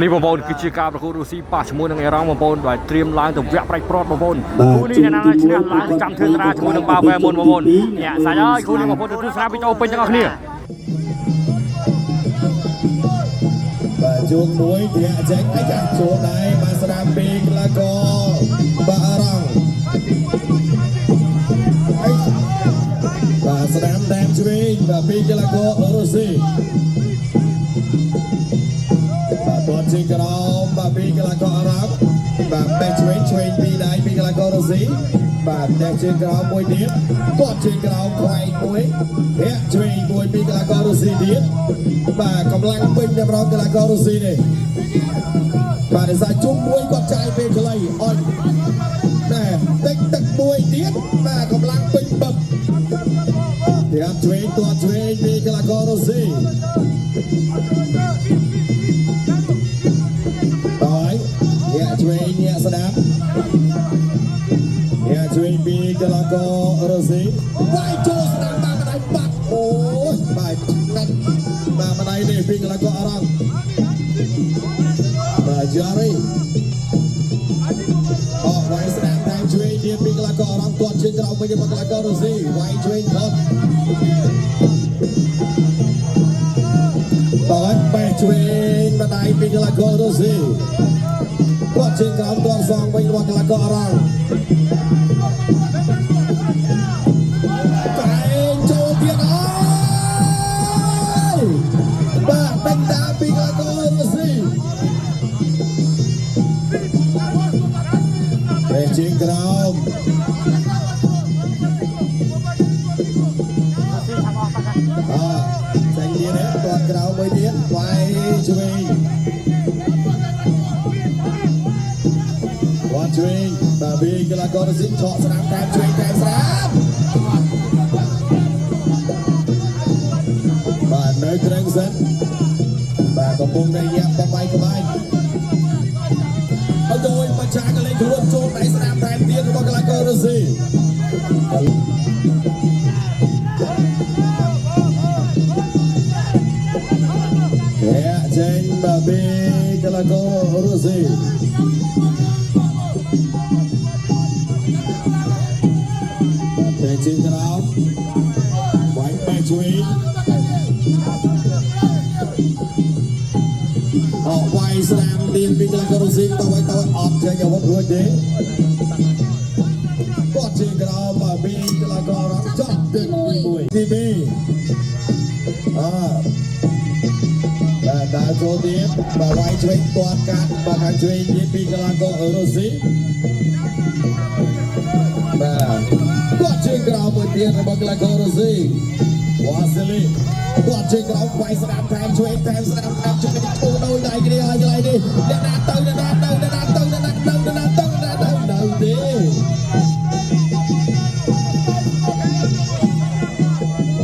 នេះបងប្អូនគឺជាការប្រកួតរុស្ស៊ីប៉ះជាមួយនឹងអេរ៉ង់បងប្អូនបាទត្រៀមឡើងទៅវគ្គប្រៃប្រតបងប្អូនគូនេះអ្នកណាឈ្នះឡើងចាំធ្វើតារាជាមួយនឹងបាវ៉ែមុនបងប្អូនញាក់សាច់ហើយគូនេះបងប្អូនទទួលស្នាមវីដេអូពេញទាំងអស់គ្នាបាទជួងមួយធាក់ចេញអាចារ្យជួងដែរបាទស្ដាប់ពីក្លាកោបាទអរងបាទស្ដាប់តាមឆ្វេងបាទពីក្លាកោរុស្ស៊ីបាទជាក្រោមបាទពីក្លាកោអរងបាទបែកឆ្វេងពីដៃពីក្លាកោរុស្ស៊ីបាទតែជាក្រោមមួយទៀតគាត់ជាក្រោមខ្វែងមួយធាក់ឆ្វេងមួយពីក្លាកោរុស្ស៊ីទៀតបាទកម្លាំងពេញតែម្ដងក្លាកោរុស្ស៊ីនេះបាទដោយសារជុំមួយគាត់ចាយពេលខ្លីអត់តែតិចទឹកមួយទៀតបាទកម្លាំងពេញបឹបធាក់ឆ្វេងទាត់ឆ្វេងពីក្លាកោរុស្ស៊ីហើយធាក់ឆ្វេងញាក់ស្ដាប់ញាក់ឆ្វេងពីក្លាកោរុស្ស៊ីវាយចូលស្ដាប់តាមដៃបាត់អូយបាទណាត់បាទម្ដាយនេះពីក្លាកោអរងបាទយ៉ារីអស់វាយស្ដាប់តាមឆ្វេងទៀតពីក្លាកោអរងគាត់ជើងក្រោមវិញមកក្លាកោរុស្ស៊ីវាយឆ្វេងគាត់បាទបែកឆ្វេងម្ដាយពីក្លាកោរុស្ស៊ីគាត់ជើងក្រោមគាត់សងវិញមកក្លាកោអរងជាក្រោមចាញ់ទៀតគាត់ក្រោមមួយទៀតវាយឆ្វេងគាត់ឆ្វេងបាទពីក្លាកោរុស្ស៊ីឆក់ស្ដាប់តាមឆ្វេងតាមស្ដាប់បាទនៅត្រឹងសិនបាទកំពុងតែញាក់បបាយក្បាច់ហើយដោយមកចាកលេងខ្លួនចូលដៃស្ដាប់ថែមទៀតរបស់ក្លាកោរុស្ស៊ីចេញបាទពីក្លាកោរុស្ស៊ីតែជាក្រោមវាយបែកឆ្វេងអត់វាយស្ដាំទៀតពីក្លាកោរុស្ស៊ីតើអត់ចេញអាវុធរួចទេគាត់ជាក្រោមបាទពីក្លាកោរងចប់ទី1ទី2បាទដើរចូលទៀតបាទវាយឆ្វេងទាត់កាត់បាទខាងឆ្វេងទៀតពីក្លាកោរុស្ស៊ីបាទគាត់ជាក្រោមមួយទៀតរបស់ក្លាកោរុស្ស៊ីវ៉ាសេលីគាត់ជាក្រោមវាយស្ដាប់តាមឆ្វេងតាមស្ដាប់តាមឆ្វេងចូលដោយដៃគ្នាហើយកន្លែងនេះអ្នកណាទៅទេ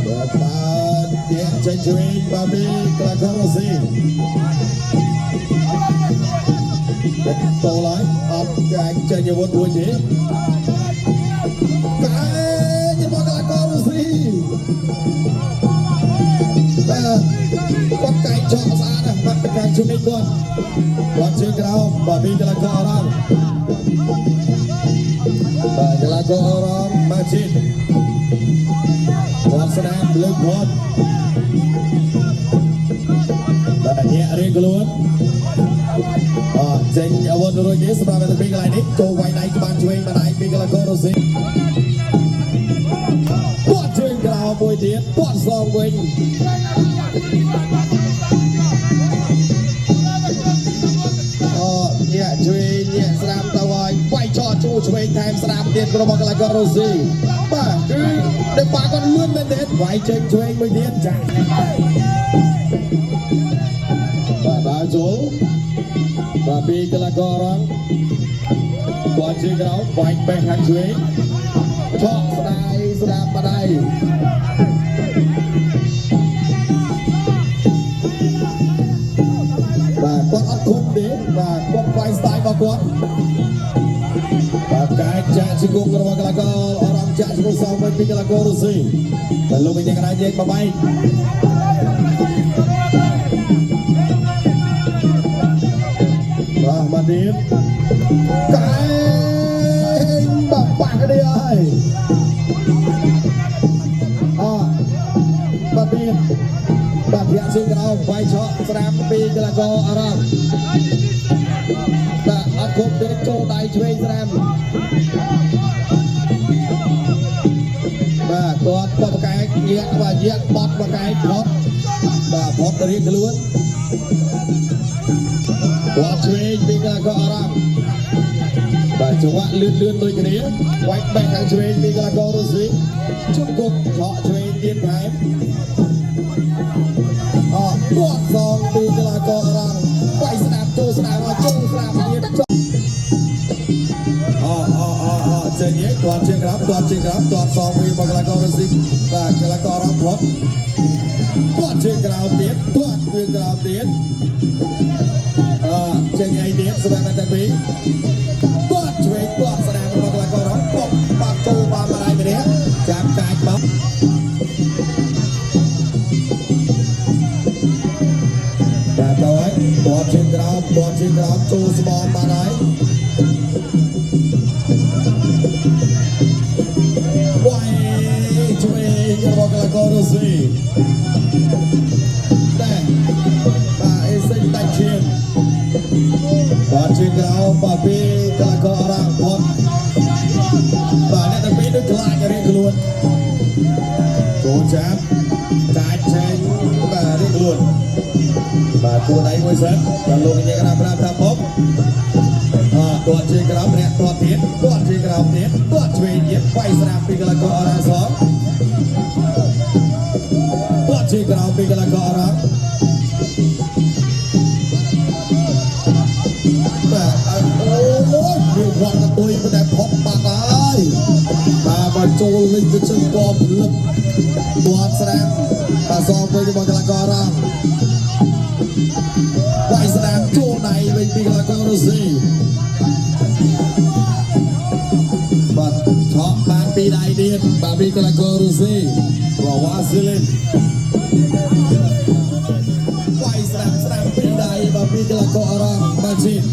បាទតាចេញឆ្វេងបាទពីក្លាកោរុស្ស៊ីតោឡើយអត់ចាញ់ចេញអាវុធរួចទេតែរបស់ក្លាកោរុស្ស៊ីបាទគាត់កែចោលស្អាតណាស់បាត់ពីខាងជំនាញគាត់ជើងក្រោមបាទពីក្លាកោអរងបាទក្លាកោអរងម៉ាជីនគាត់ស្ដាប់លើកគាត់បាទញាក់រៀងខ្លួនចេញអាវុធរួចនេះសម្រាប់តែពីកន្លែងនេះចូលវាយដៃក្បាលឆ្វេងម្ដាយពីក្លាកោរុស្ស៊ីគាត់ជើងក្រោមមួយទៀតគាត់សងវិញញាក់ឆ្វេងញាក់ស្ដាប់ទៅហើយវាយចោលជួឆ្វេងថែមស្ដាប់ទៀតរបស់ក្លាកោរុស្ស៊ីបាទគឺដែលបាក់គាត់លឿនមែនទេវាយចេញឆ្វេងមួយទៀតចាបាទដើរចូលបាទពីក្លាកោរងគាត់ជាក្រោមវាយបែកខាងឆ្វេងឆក់ស្ដាយស្ដាប់ម្ដាយបាទគាត់អត់គុំទេបាទគាត់វាយស្ទាយរបស់គាត់បាទកែចាក់ជង្គង់របស់ក្លាកោអរងចាក់ជង្គង់សងវិញពីក្លាកោរុស្ស៊ីតែលោកវិញយ៉ាងណាយើងបបែក ប มาดีไก่แบบปากกันดีเลยมาดีแบบเพียงสิ่งเราไฟช็อตสนามปีกระโกอารามแต่อัดคบเด็กโจได้ช่วยสนามตัวปะไก่เยี่ยว่าเยี่ยปอดปะไก่พอดพอดเรียกล้วนตัวช่วยปีกระโกอารามแต่จังหวะเลื่อนโดยกันนี้ไว้แบ่งทางช่วยปีกระโกรู้สึกชุดกุกเฉาะช่วยเดียนไทยตัวสองปีกระโกอารามไว้สนามโจสนามว่าโจสนามเยี่ยโจเจนี่ตัวเชียงครับตัวสองปีกระโกรู้สึกแต่กระโกอารามพอดตัวเชียงกระเอาเดียดตัวเชียงกระเอาเดียดเชียงไอเดียดสบายมาจากปีตัวช่วยตัวแสดงมาแล้วก็ร้องปกปากโจปามาอะไรไปเนี่ยจามกายปั๊บแต่ต่อไว้ตัวชิงกราวโจสมอมมาไหนไว้ช่วยยังบอกแล้วก็รู้สิแต่มาไอ้สิ่งแต่เชียนตัวชิงกราวปะปีกระโกอารามพอดป่าเนี่ยแต่ปีนึกกลายจะเรียกล้วนโจแชมป์จ่ายแชงป่าเรียกล้วนป่าตัวไหนมวยเสร็จแต่ลงยังกระดาษทำปุ๊บตัวชิงกราวเนี่ยตัวเตี้ยตัวชิงกราวเตี้ยตัวช่วยเย็บไฟสนามปีกระโกอารามสองตัวชิงกราวปีกระโกอารามมีความกระตุยแต่พบปากได้มาบรรจุลิงจะเชื่อมต่อผลึกตัวแสดงแต่ซองไปที่บอลกระกอรังไว้แสดงโจไหนไปปีกระกอรุสีบัดช็อปบางปีใดเดียนบาปีกระกอรุสีบอกว่าซิลินไว้แสดงปีใดบาปีกระกอรังมาชิน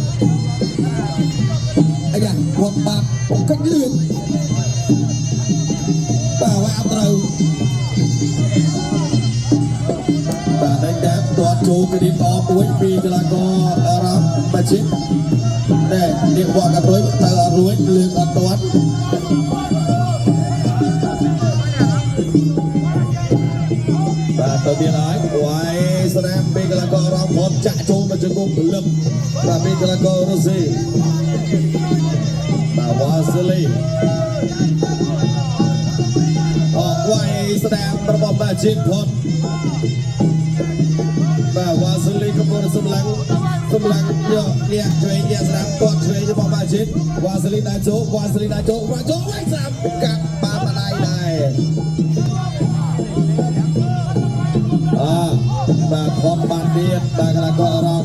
ไอ้ยังพวกปากผมก็ยืนแต่ว่าอัตราแต่ในแดนตัวจูกระดิ่งออกด้วยปีกระโกอารามมาชิดแต่เรียกว่ากันด้วยแต่ละรวยเลือกอัตวัดแต่ตัวมีหลายไว้แสดงปีกระโกอารามพอจะโจมาจะกุมเริ่มแต่ปีกระโกรุสีวาสลีออกไว้แสดงระบบมาจิตพดแต่วาสลีก็บริสุทธิ์หลังเยอะเนี่ยช่วยเนี่ยแสดงตัวช่วยระบบมาจิตวาสลีได้โจ๊กไว้แสดงกับปามาได้มาพบปานเดียดมากระกอรัง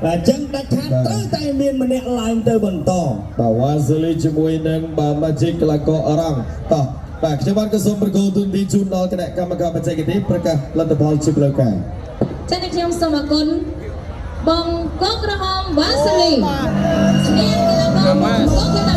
แต่จังดัดขาดตั้งแต่เมียนมันเนี่ยลายเตอร์บนต่อแต่ว่าสลิจมวยนังบามาจิกละก็อรังต่อแต่ขจารกระทรวงประกอบตุนดีจุนดอลคณะกรรมการปัจจัยกิจประกาศรัฐบาลชิบเลกันเจ้าหน้าที่สมกุลบงกกระหอมวาสลีเนียนกระหอมบงกกระ